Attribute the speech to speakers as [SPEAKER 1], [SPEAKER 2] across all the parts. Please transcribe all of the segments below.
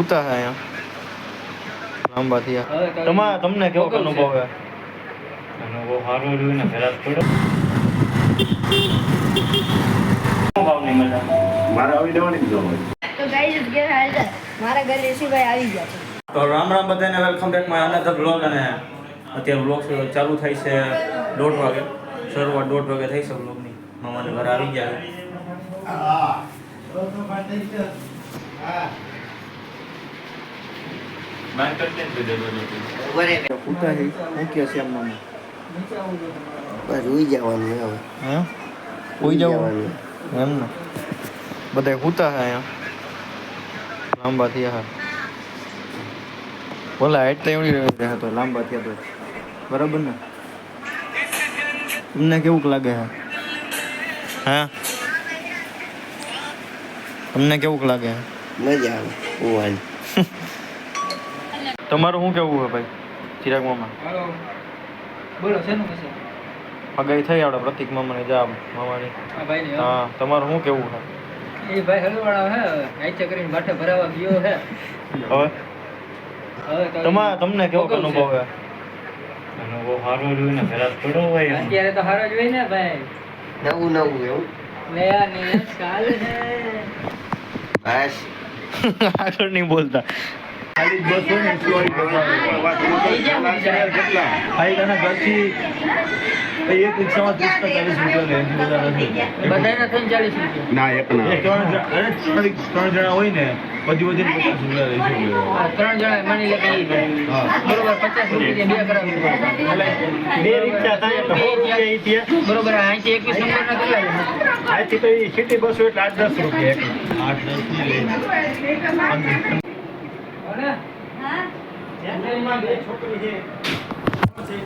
[SPEAKER 1] હોતા હે અહીંયા લાંબા થયા તમને કેવો અનુભવ હે?
[SPEAKER 2] અનુભવ સારો રહ્યો ને ઘરાક પડ્યો ભાવ નહીં મળે
[SPEAKER 3] મારે આવી જવાની જ હોય.
[SPEAKER 4] તો ગાઈસ કે હાલ મારા ઘરે ઋષિભાઈ આવી ગયા છે.
[SPEAKER 1] તો રામ રામ બધાને, welcome back my another blog. અને અત્યારે બ્લોગ ચાલુ થાય છે 1:30 વાગે, શરૂઆત 1:30 વાગે થઈ છે બ્લોગની. મામાને ઘરે આવી ગયા છે. ફૂટા છે મૂક્યા છે એમ મામા.
[SPEAKER 5] બસ ઉઈ જવાનું હવે.
[SPEAKER 1] હે ઉઈ જવાનું એમ ને? બધા ફૂટા છે અહીંયા લાંબા થયા હા. બોલા હાઈટ તો એવડી રહ્યા તો લાંબા થયા તો બરાબર ને? તમને કેવું લાગે છે? હા તમને કેવું લાગે છે?
[SPEAKER 5] મજા આવે ઉવાની.
[SPEAKER 1] તમારું શું કેવું છે ભાઈ ચિરાગ મામા?
[SPEAKER 6] બોલો શેનું કહેશે?
[SPEAKER 1] હગાઈ થઈ આપણે પ્રતિક મામાની જા મામાની.
[SPEAKER 6] આ ભાઈ
[SPEAKER 1] હા તમારું શું કેવું છે?
[SPEAKER 6] એ ભાઈ હલવાળા હે આઈચા કરીને બાઠે ભરાવા ગયો હે.
[SPEAKER 1] હવે
[SPEAKER 6] હવે તો
[SPEAKER 1] તમને કેવો અનુભવ છે?
[SPEAKER 2] અનુભવ સારો રહ્યો ને ઘરાક પડ્યો હોય
[SPEAKER 6] અત્યારે તો હારો જ હોય ને ભાઈ.
[SPEAKER 5] નવું નવું એવું
[SPEAKER 6] નયા નયા કાલ હે.
[SPEAKER 5] બસ
[SPEAKER 1] આગળ નહીં બોલતા.
[SPEAKER 3] ખાલી બસ હોય ને સ્ટોરી કેટલા
[SPEAKER 1] ભાઈ તને ઘરથી એક રિક્ષામાં 30 કે 40 રૂપિયા લે
[SPEAKER 6] બધાના 40 રૂપિયા.
[SPEAKER 3] ના એક ના
[SPEAKER 1] ત્રણ જણા હોય ને બધી 50 રૂપિયા લઈશું.
[SPEAKER 6] આ ત્રણ જણા માની લે કે બરોબર 50 રૂપિયા બે કરાવી
[SPEAKER 1] બે રિક્ષા થાય તો 100 રૂપિયા ઈ થયા.
[SPEAKER 6] બરોબર અહીંથી 21 નંબર ના કેટલા લે?
[SPEAKER 1] આથી તો ઈ સિટી બસો એટલે 8-10 રૂપિયા એક 8-10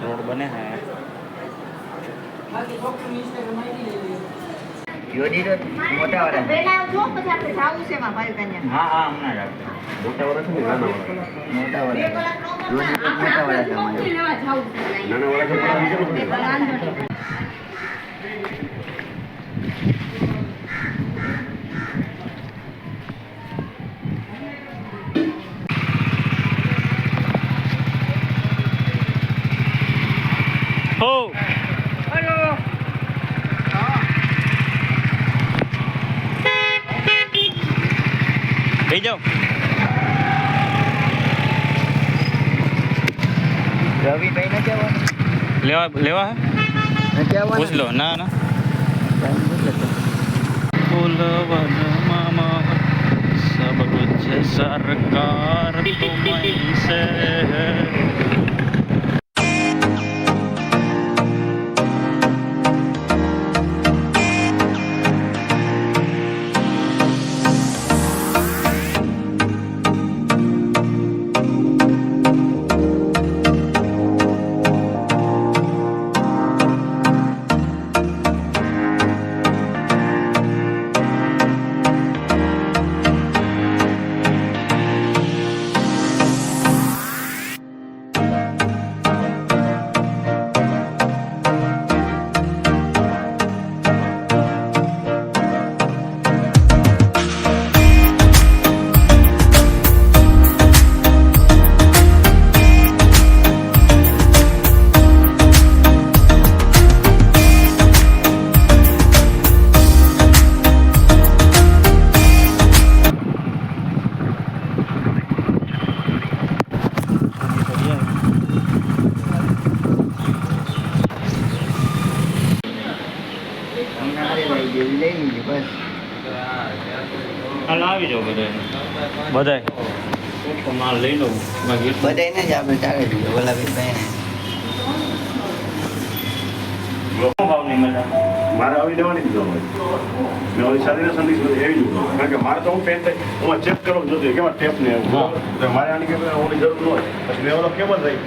[SPEAKER 1] રોડ બને હે.
[SPEAKER 5] યોડી તો મોટા વાળા.
[SPEAKER 4] પહેલા જો પછી આપણે જાવું છે માં ભાઈ કન્યા.
[SPEAKER 1] હા હા હમણાં જ આપશે.
[SPEAKER 3] મોટા વાળા છે ને નાના વાળા
[SPEAKER 5] મોટા વાળા યોડી તો મોટા વાળા તમારે.
[SPEAKER 4] લેવા જાવું છે.
[SPEAKER 3] નાના વાળા છે મોટા બીજા લોકો.
[SPEAKER 4] વાંધો નહીં.
[SPEAKER 1] હો
[SPEAKER 6] હેલો.
[SPEAKER 1] થઈ જાઓ.
[SPEAKER 5] રવિભાઈ ને કહેવાનું
[SPEAKER 1] લેવા હે પૂછ લો. ના ના બોલવન મામા સબ કુછ સરકાર તુમઈ સે હૈ. હાલ આવી જાઓ બધાય માલ લઈ લઉં.
[SPEAKER 5] બધાને જ આપણે ચાલે છે ઓલા ભાઈ.
[SPEAKER 2] ભાવ નહીં મળે
[SPEAKER 3] મારે આવી જવાની જ હોય. મેં ઓલી સાદી સંદેશ બધી એવી જ હોય. કારણ કે મારે તો હું પેન્ટ એમાં ચેક કરવું જોતું કેવા ટેપ ને એવું. તો મારે આની કે ઓલી જરૂર ન હોય. પછી મેં ઓલો કેમ જ રહી.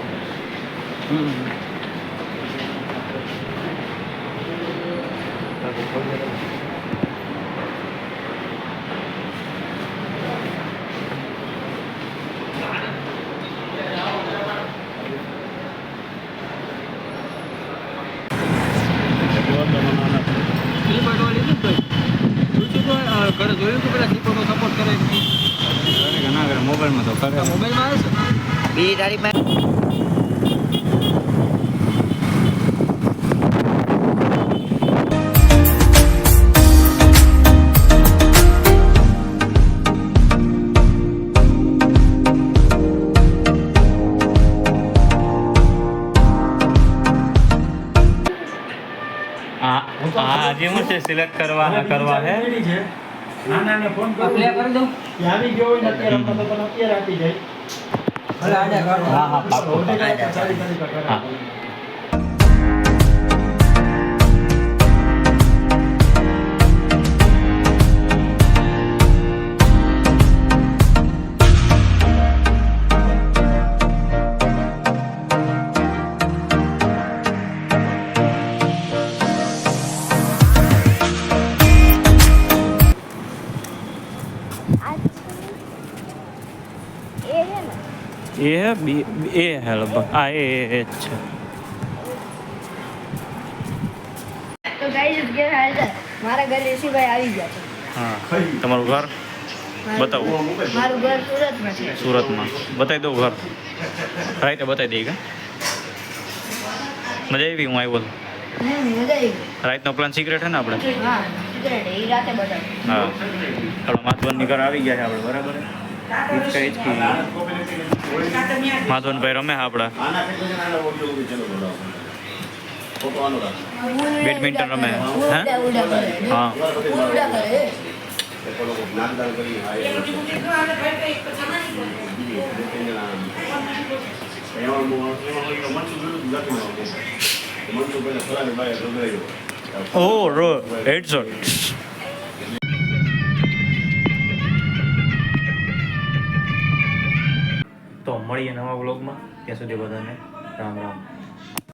[SPEAKER 6] ઘરે જોયું તો પેલા દીપકો સપોર્ટ કરે.
[SPEAKER 1] ઘણા ઘરે મોબાઈલ
[SPEAKER 2] મોબાઈલમાં તો કરે
[SPEAKER 6] મોબાઈલમાં આવે છે
[SPEAKER 5] બીજી તારી પાસે
[SPEAKER 2] હા હજી હું છે સિલેક્ટ કરવા હે
[SPEAKER 6] પ્લે કરી દઉં
[SPEAKER 2] હા હા પાક્કું હા
[SPEAKER 4] એ હે ને
[SPEAKER 2] એ હે બી એ હે લગભગ આ એ જ છે
[SPEAKER 4] તો ગાઈસ ગેરહાજર મારા ઘરે ઋષિભાઈ આવી ગયા છે.
[SPEAKER 2] હા તમારું ઘર બતાવો
[SPEAKER 4] મારું ઘર સુરતમાં છે.
[SPEAKER 2] સુરતમાં બતાવી દઉં ઘર રાઈતે બતાવી દઈ કે મજા આવી હું આવ્યો તો
[SPEAKER 4] મજા આવી
[SPEAKER 2] રાઈતનો પ્લાન સિક્રેટ છે ને આપણે
[SPEAKER 4] ગઈ. હા સિક્રેટ એ રાતે બતાવું.
[SPEAKER 2] હા આપણે માધવનની ઘર આવી ગયા છે આપણે બરાબર હિચકા હિચકી માધવનભાઈ રમે છે આપણા
[SPEAKER 3] આના કેટલા જણાના ઓડિયો મૂકી ચલો બોલાવો ફોટો આનો રાખ
[SPEAKER 2] બેડમિન્ટન રમે હે
[SPEAKER 4] ઉડા કરે.
[SPEAKER 2] હા
[SPEAKER 4] ઉડા કરે.
[SPEAKER 3] એ પેલો જ્ઞાનદાન કરીને આ એમાં મનસુખ જોયું નથી મનસુખ પહેલા ફરાવી બાય ગભરાયો
[SPEAKER 2] ઓ રો હેડશોટ તો મળીએ નવા વ્લોગમાં ત્યાં સુધી બધાને રામ રામ